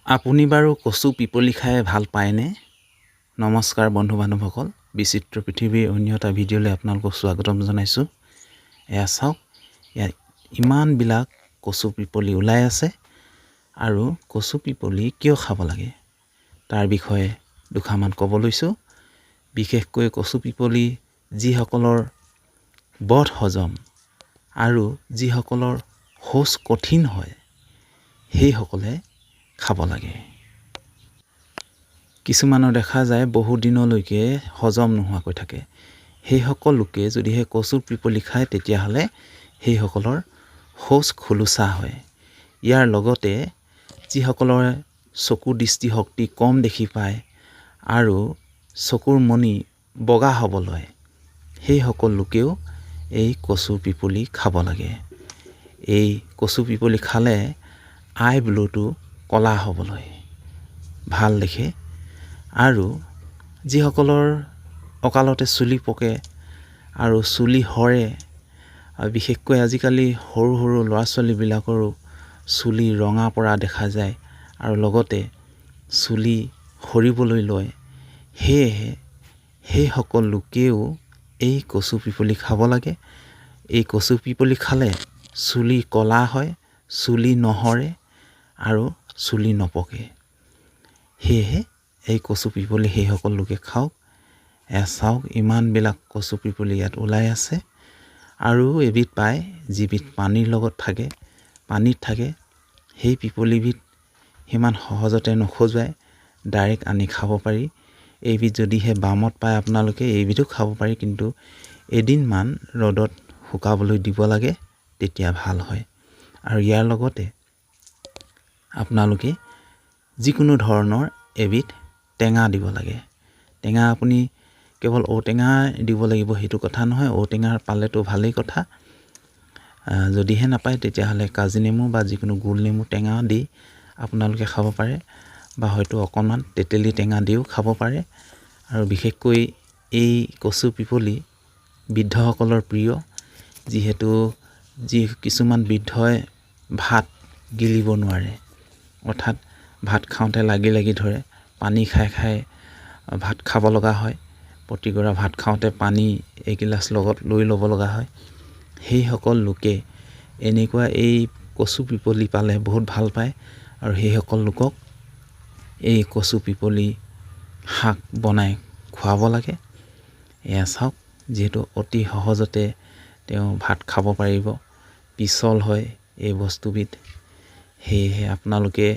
আপুনি বাৰু কচু পিপলি খাই ভাল পায়নে? নমস্কাৰ বন্ধু বান্ধৱসকল, বিচিত্ৰ পৃথিৱীৰ অন্য এটা ভিডিঅ'লৈ আপোনালোকক স্বাগতম জনাইছোঁ। এয়া চাওক, ইয়াত ইমানবিলাক কচু পিপলি ওলাই আছে আৰু কচু পিপলি কিয় খাব লাগে তাৰ বিষয়ে দুষাৰমান ক'ব লৈছোঁ। বিশেষকৈ কচু পিপলি যিসকলৰ বদ হজম আৰু যিসকলৰ শৌচ কঠিন হয় সেইসকলে খাব লাগে। কিছুমানৰ দেখা যায় বহু দিনলৈকে হজম নোহোৱাকৈ থাকে। সেইসকল লোকে যদিহে কচু পিপলি খায় তেতিয়াহ'লে সেইসকলৰ শৌচ খোলোচা হয়। ইয়াৰ লগতে যিসকলৰ চকু দৃষ্টিশক্তি কম দেখি পায় আৰু চকুৰ মণি বগা হ'ব লয়, সেইসকল লোকেও এই কচু পিপলি খাব লাগে। এই কচু পিপলি খালে আই ব্লুটো ক'লা হ'বলৈ ভাল দেখে। আৰু যিসকলৰ অকালতে চুলি পকে আৰু চুলি সৰে, আৰু বিশেষকৈ আজিকালি সৰু সৰু ল'ৰা ছোৱালীবিলাকৰো চুলি ৰঙা পৰা দেখা যায় আৰু লগতে চুলি সৰিবলৈ লয়, সেয়েহে সেইসকল লোকেও এই কচু পিপলি খাব লাগে। এই কচু পিপলি খালে চুলি ক'লা হয়, চুলি নসৰে আৰু চুলি নপকে। সেয়েহে এই কচু পিপলি সেইসকল লোকে খাওক। এয়া চাওক, ইমানবিলাক কচু পিপলি ইয়াত ওলাই আছে। আৰু এবিধ পায় যিবিধ পানীৰ লগত থাকে, পানীত থাকে। সেই পিপলিবিধ সিমান সহজতে নখজুৱাই, ডাইৰেক্ট আনি খাব পাৰি। এইবিধ যদিহে বামত পায় আপোনালোকে এইবিধো খাব পাৰি, কিন্তু এদিনমান ৰ'দত শুকাবলৈ দিব লাগে, তেতিয়া ভাল হয়। আৰু ইয়াৰ লগতে আপোনালোকে যিকোনো ধৰণৰ এবিধ টেঙা দিব লাগে। টেঙা আপুনি কেৱল ঔটেঙা দিব লাগিব সেইটো কথা নহয়, ঔটেঙাৰ পালেতো ভালেই কথা। যদিহে নাপায় তেতিয়াহ'লে কাজি নেমু বা যিকোনো গোল নেমু টেঙা দি আপোনালোকে খাব পাৰে, বা হয়তো অকণমান তেতেলী টেঙা দিও খাব পাৰে। আৰু বিশেষকৈ এই কচু পিপলি বৃদ্ধসকলৰ প্ৰিয়, যিহেতু কিছুমান বৃদ্ধই ভাত গিলিব নোৱাৰে, অৰ্থাৎ ভাত খাওঁতে লাগি লাগি ধৰে, পানী খাই খাই ভাত খাব লগা হয়। প্ৰতিগৰা ভাত খাওঁতে পানী এগিলাচ লগত লৈ ল'ব লগা হয়। সেইসকল লোকে এনেকুৱা এই কচু পিপলি পালে বহুত ভাল পায় আৰু সেইসকল লোকক এই কচু পিপলি শাক বনাই খুৱাব লাগে। এয়া চাওক, যিহেতু অতি সহজতে তেওঁ ভাত খাব পাৰিব, পিছল হয় এই বস্তুবিধ। সেয়েহে আপোনালোকে